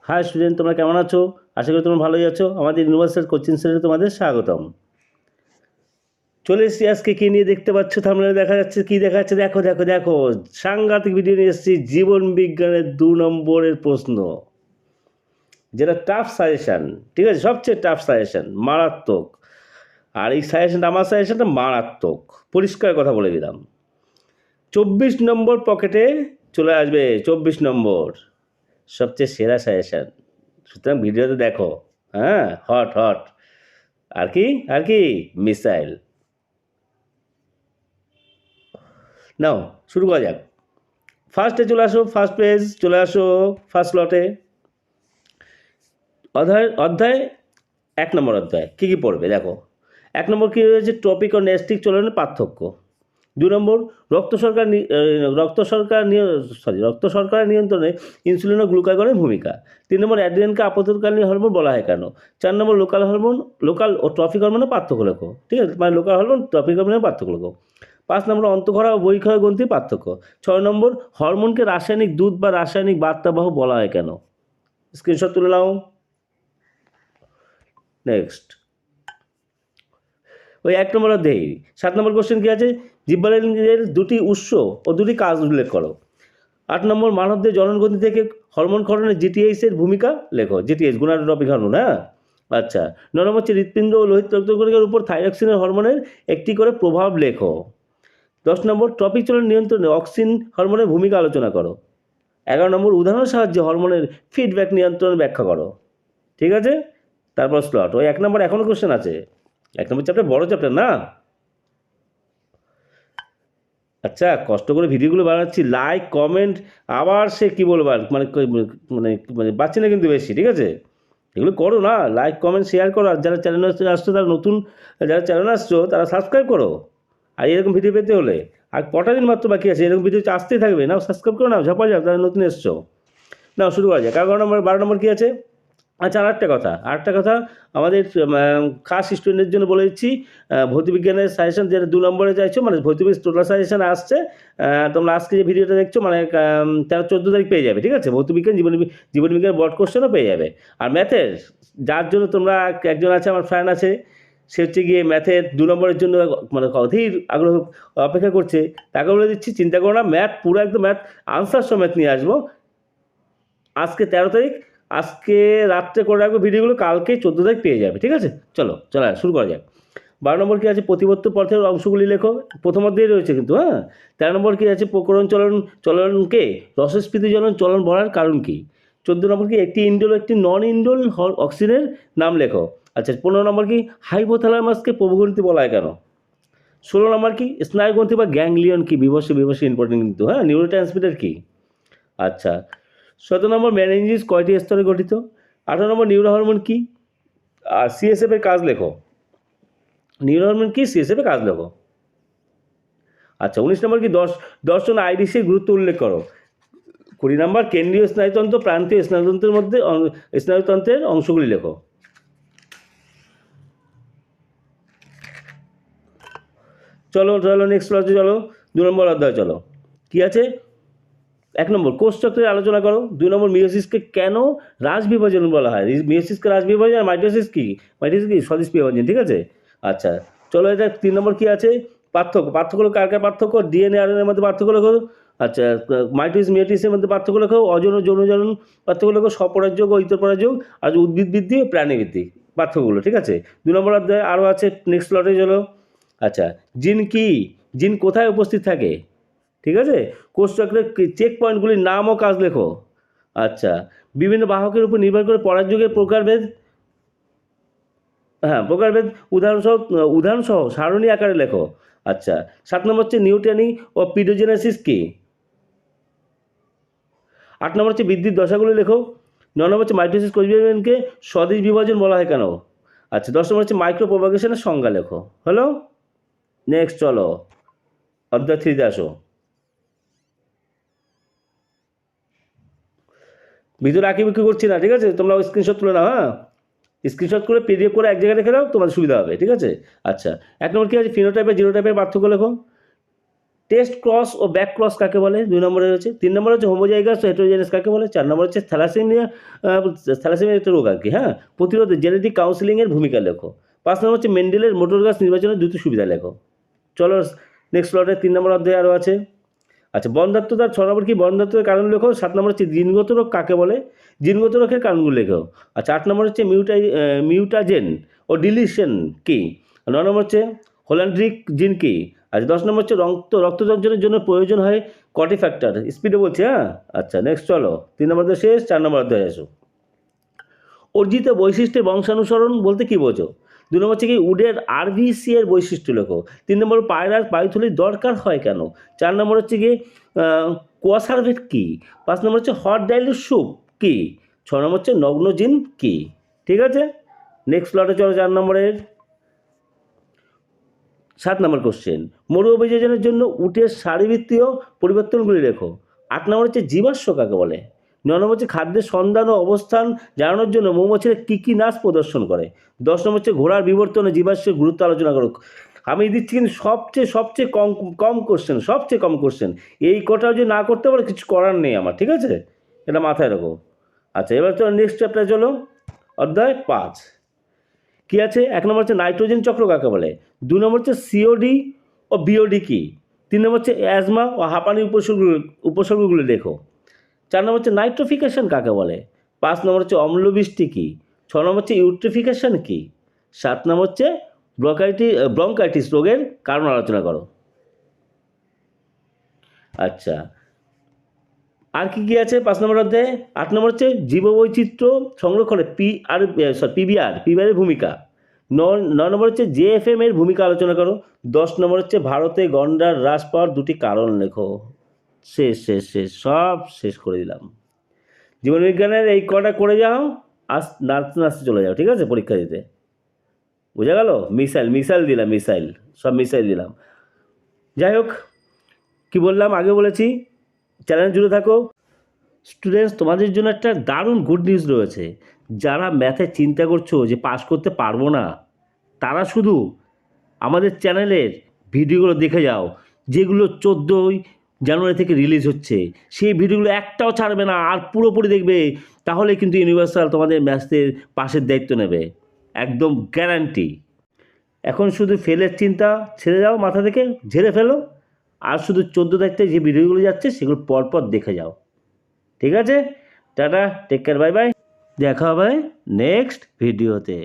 High student, তোমরা কেমন আছো? আশা করি তোমরা ভালোই আছো। আমাদের ইউনিভার্সাল কোচিং সেন্টারে তোমাদের স্বাগতম। চলে এসেছি আজকে কী নিয়ে দেখতে পাচ্ছ, থাম্বনেলে দেখা যাচ্ছে, কী দেখা যাচ্ছে, দেখো দেখো দেখো, সাংঘাতিক ভিডিও নিয়ে এসেছি। জীবন বিজ্ঞানের 2 নম্বরের প্রশ্ন, যেটা টাফ সাজেশান, ঠিক আছে, সবচেয়ে টাফ সাজেশান, মারাত্মক। আর এই সাজেশানটা, আমার সাজেশানটা মারাত্মক, পরিষ্কার কথা বলে দিলাম। 24 নম্বর পকেটে চলে আসবে, 24 নম্বর, সবচেয়ে সেরা সাজেশান। সুতরাং ভিডিওতে দেখো, হ্যাঁ, হট হট। আর কি মিসাইল। নাও শুরু করা যাক। ফার্স্টে চলে আসো, ফার্স্ট পেজ চলে আসো, ফার্স্ট লটে। অধ্যায় 1 নম্বর অধ্যায় কী কী পড়বে দেখো। 1 নম্বর কী রয়েছে? টপিক ও নেস্টিক চলনের পার্থক্য। 2 নম্বর রক্ত শর্করা নিয়ন্ত্রণে ইনসুলিন ও গ্লুকাগনের ভূমিকা। 3 নম্বর অ্যাড্রিনালিনকে আপত্তিকালীন হরমোন বলা হয় কেন? 4 নম্বর লোকাল ও ট্রফিক হরমোনের পার্থক্য লেখো। ঠিক আছে, মানে লোকাল হরমোন, ট্রফিক হরমোনের পার্থক্য লেখো। 5 নম্বর অন্তঃক্ষরা ও বহিঃক্ষরা গ্রন্থির পার্থক্য। 6 নম্বর হরমোনকে রাসায়নিক দূত বা রাসায়নিক বার্তাবাহক বলা হয় কেন? স্ক্রিনশট তুলে নাও। নেক্সট ওই 1 নম্বর অধ্যায়ে 7 নম্বর কোশ্চেন কী আছে? জিব্বারের 2টি উৎস ও 2টি কাজ উল্লেখ করো। 8 নম্বর মানবদের জননগ্রন্থি থেকে হরমোন ক্ষরণে জিটিএইচের ভূমিকা লেখো। জিটিএইচ গুণাটোপিক হরমোন, হ্যাঁ। আচ্ছা, 9 নম্বর হচ্ছে হৃৎপিণ্ড ও লোহিত রক্তকণিকার উপর থাইরক্সিনের হরমোনের একটি করে প্রভাব লেখো। 10 নম্বর ট্রপিক চলন নিয়ন্ত্রণে অক্সিন হরমোনের ভূমিকা আলোচনা করো। 11 নম্বর উদাহরণের সাহায্যে হরমোনের ফিডব্যাক নিয়ন্ত্রণ ব্যাখ্যা করো। ঠিক আছে, তারপর স্লট। ওই 1 নম্বর এখনও কোশ্চেন আছে। 1 নম্বর চ্যাপ্টার বড় চ্যাপ্টার না। আচ্ছা, কষ্ট করে ভিডিওগুলো বানাচ্ছি, লাইক কমেন্ট, আবার সে কী বলবার, মানে মানে মানে পাচ্ছি না কিন্তু বেশি। ঠিক আছে, এগুলো করো না, লাইক কমেন্ট শেয়ার করো। আর যারা চ্যানেলে আসছো, তারা নতুন, যারা চ্যানেলে আসছো তারা সাবস্ক্রাইব করো। আর এরকম ভিডিও পেতে হলে আর কটা দিন মাত্র বাকি আছে, এরকম ভিডিও আসতেই থাকবে। নাও সাবস্ক্রাইব করো, নাও ঝাপা যাও, তারা নতুন এসছো। নাও শুরু করা যাক। 11 নম্বর 12 নম্বর কী আছে? আচ্ছা, আরেকটা কথা আমাদের খাস স্টুডেন্টের জন্য বলে দিচ্ছি। ভৌতবিজ্ঞানের সাজেশন যেটা 2 নম্বরে চাইছো, মানে ভৌতবিজ্ঞান টোটাল সাজেশন আসছে। তোমরা আজকে যে ভিডিওটা দেখছো, মানে 13-14 তারিখ পেয়ে যাবে। ঠিক আছে, ভৌতবিজ্ঞান জীবনবিজ্ঞান বড কোশ্চেনও পেয়ে যাবে। আর ম্যাথের, যার জন্য তোমরা, একজন আছে আমার ফ্রেন্ড আছে, সে হচ্ছে গিয়ে ম্যাথের 2 নম্বরের জন্য মানে অধীর আগ্রহ অপেক্ষা করছে, তাকে বলে দিচ্ছি চিন্তা করো না, ম্যাথ পুরো একদম ম্যাথ আনসার সমেত নিয়ে আসবো। আজকে 13 তারিখ, আজকে রাত্রে করে রাখবো ভিডিওগুলো, কালকে 14 তারিখ পেয়ে যাবে। ঠিক আছে, চলো শুরু করা যাক। 12 নম্বর কী আছে? প্রতিবর্ত পথের অংশগুলি লেখো। প্রথম অধ্যায়ে রয়েছে কিন্তু, হ্যাঁ। 13 নম্বর কী আছে? প্রকরণ চলনকে রসস্ফীতি চলন বলার কারণ কী? 14 নম্বর কি? একটি ইন্ডোল একটি নন ইন্ডোল অক্সিজেনের নাম লেখো। আচ্ছা, 15 নম্বর কি? হাইপোথ্যালামাসকে প্রভুগ্রন্থি বলা হয় কেন? 16 নম্বর কি? স্নায়ুগ্রন্থি বা গ্যাংলিয়ন কি? বিবশ ইম্পর্টেন্ট কিন্তু, হ্যাঁ। নিউরোট্রান্সমিটার কি? আচ্ছা, 17 নম্বর মেনিনজিস কয়টি স্তরে গঠিত? 18 নম্বর নিউরো হরমোন কি? আর সিএসএফ এর কাজ লেখো। নিউরো হরমোন কি? সিএসএফ এর কাজ লেখো। আচ্ছা, 19 নম্বর কি? দর্শন আইরিসের গুরুত্ব উল্লেখ করো। 20 নম্বর কেন্দ্রীয় স্নায়ুতন্ত্র প্রান্তীয় স্নায়ুতন্ত্রের মধ্যে স্নায়ুতন্ত্রের অংশগুলি লেখো। চলো নেক্সট ক্লাসে চলো। 2 নম্বর অধ্যায় চলো। কি আছে? 1 নম্বর কোষ চক্রের আলোচনা করো। 2 নম্বর মিওসিসকে কেন রাজ বিভাজন বলা হয়? মিওসিসকে রাজ বিভাজন, আর মাইটোসিস কি স্বদেশ বিভাজন। ঠিক আছে, আচ্ছা চলো, এটা 3 নম্বর কি আছে? পার্থক্য কার পার্থক্য? ডিএনএ আরএনএর মধ্যে পার্থক্য লেখো। আচ্ছা, মিয়োসিসের মধ্যে পার্থক্য লেখো। অযৌন যৌনজনন পার্থক্য লেখো। স্বপরাগযোগ ও ইতরপরাগযোগ, আর উদ্ভিদ বৃদ্ধি ও প্রাণী বৃদ্ধি পার্থক্যগুলো। ঠিক আছে, 2 নম্বর অধ্যায় আরও আছে, নেক্সট লটে চলো। আচ্ছা, জিন কি? জিন কোথায় উপস্থিত থাকে? ঠিক আছে, কোষ চক্রের চেক পয়েন্টগুলির নাম ও কাজ লেখো। আচ্ছা, বিভিন্ন বাহকের উপর নির্ভর করে পরাগযোগের প্রকারভেদ, হ্যাঁ প্রকারভেদ উদাহরণসহ সারণী আকারে লেখো। আচ্ছা, 7 নম্বর হচ্ছে নিউট্যানি ও পিডোজেনেসিস কি? 8 নম্বর হচ্ছে বৃদ্ধির দশাগুলি লেখো। 9 নম্বর হচ্ছে মাইটোসিস কোষ বিভাজনকে স্বদেশ বিভাজন বলা হয় কেন? আচ্ছা, 10 নম্বর হচ্ছে মাইক্রো প্রপাগেশনের সংজ্ঞা লেখো। হলো, নেক্সট চলো অধ্যায় 3-তে আসো। ভিতরে আঁকিবুকি করছি না, ঠিক আছে, তোমরা স্ক্রিনশট তুলে নাও। হ্যাঁ, স্ক্রিনশট করে পিডিএফ করে এক জায়গায় রেখে দাও, তোমাদের সুবিধা হবে। ঠিক আছে, আচ্ছা 1 নম্বর কী আছে? ফিনোটাইপ আর জিনোটাইপের পার্থক্য লেখো। টেস্ট ক্রস ও ব্যাক ক্রস কাকে বলে 2 নম্বরে রয়েছে। 3 নম্বরে হচ্ছে হোমোজাইগাস ও হেটেরোজাইগাস কাকে বলে। 4 নম্বর হচ্ছে থ্যালাসেমিয়া একটা রোগ আর কি, হ্যাঁ, প্রতিরোধে জেনেটিক কাউন্সেলিংয়ের ভূমিকা লেখো। 5 নম্বর হচ্ছে মেন্ডেলের মোটর গাছ নির্বাচনের দ্রুত সুবিধা লেখো। চলো নেক্সট স্লটে 3 নম্বর অধ্যায় আরও আছে। আচ্ছা, বন্ধ্যাত্বতার 6 নম্বর কি বন্ধ্যাত্বের কারণ লেখো। 7 নম্বর হচ্ছে জিনগত রোগ কাকে বলে, জিনগত রোগের কারণগুলো লেখো। আচ্ছা, 8 নম্বর হচ্ছে মিউটাজেন ও ডিলিশন কি। 9 নম্বর হচ্ছে হোল্যান্ড্রিক জিন কি। আচ্ছা, 10 নম্বর হচ্ছে রক্ত সঞ্চালনের জন্য প্রয়োজন হয় কটি ফ্যাক্টর, স্পিডে বলছে, হ্যাঁ। আচ্ছা, নেক্সট চলো 3 নম্বর অধ্যায় শেষ, 4 নম্বর অধ্যায় আসো। অর্জিত বৈশিষ্ট্যের বংশানুসরণ বলতে কী বোঝো। 2 নম্বর হচ্ছে কি উডের আরবিসি এর বৈশিষ্ট্য লেখো। 3 নম্বর পায়রার পায়ুথলির দরকার হয় কেন। 4 নম্বর হচ্ছে কি কোয়াসার্ভেট কী। 5 নম্বর হচ্ছে হট ডাইলুট স্যুপ কী। 6 নম্বর হচ্ছে নগ্নজিন কী। ঠিক আছে, নেক্সট প্লটে চলো 4 নম্বরের 7 নম্বর কোশ্চেন, মরু অভিযোজনের জন্য উটের শারীরবৃত্তীয় পরিবর্তনগুলি লেখো। 8 নম্বর হচ্ছে জীবাশ্ম কাকে বলে। 9 নম্বর হচ্ছে খাদ্যের সন্ধান ও অবস্থান জানানোর জন্য মৌমাছিরা কী কী নাচ প্রদর্শন করে। 10 নম্বর হচ্ছে ঘোড়ার বিবর্তনে জীবাশ্মের গুরুত্ব আলোচনা করো। আমি দিচ্ছি কিন্তু সবচেয়ে কম কোশ্চেন। এই কটাও যদি না করতে পারো কিছু করার নেই আমার, ঠিক আছে, এটা মাথায় রাখো। আচ্ছা, এবার তো নেক্সট চ্যাপ্টার চলো, অধ্যায় 5 কী আছে। 1 নম্বর হচ্ছে নাইট্রোজেন চক্র কাকে বলে। 2 নম্বর হচ্ছে সিওডি ও বিওডি কী। 3 নম্বর হচ্ছে অ্যাজমা ও হাঁপানি উপসর্গগুলো লেখো। 4 নম্বর হচ্ছে নাইট্রোফিকেশন কাকে বলে। 5 নম্বর হচ্ছে অম্লবৃষ্টি কী। 6 নম্বর হচ্ছে ইউট্রিফিকেশন কী। 7 নম্বর হচ্ছে ব্রঙ্কাইটিস রোগের কারণ আলোচনা করো। আচ্ছা, আর কী আছে 5 নম্বর অধ্যায়ে। 8 নম্বর হচ্ছে জীববৈচিত্র্য সংরক্ষণে পিবিআর ভূমিকা। 9 নম্বর হচ্ছে জেএফএম এর ভূমিকা আলোচনা করো। 10 নম্বর হচ্ছে ভারতে গন্ডার হ্রাস পাওয়ার 2টি কারণ লেখো। শেষ সব শেষ করে দিলাম। জীবনবিজ্ঞানের এই কটা করে যাও, নাচতে চলে যাও, ঠিক আছে, পরীক্ষা দিতে। বোঝা গেল। মিসাইল দিলাম। যাই হোক, কী বললাম আগে বলেছি, চ্যালেঞ্জ জুড়ে থাকো। স্টুডেন্টস, তোমাদের জন্য একটা দারুণ গুড নিউজ রয়েছে। যারা ম্যাথে চিন্তা করছো যে পাস করতে পারবো না, তারা শুধু আমাদের চ্যানেলের ভিডিওগুলো দেখে যাও, যেগুলো 14ই জানুয়ারি থেকে রিলিজ হচ্ছে। সেই ভিডিওগুলো একটাও ছাড়বে না, আর পুরোপুরি দেখবে। তাহলে কিন্তু ইউনিভার্সাল তোমাদের ম্যাথের পাশের দায়িত্ব নেবে, একদম গ্যারান্টি। এখন শুধু ফেলের চিন্তা ছেড়ে যাও, মাথা থেকে ঝেড়ে ফেলো, আর শুধু 14 তারিখে যে ভিডিওগুলো যাচ্ছে সেগুলো পরপর দেখে যাও। ঠিক আছে, tata, take care, bye bye, দেখা হবে নেক্সট ভিডিওতে।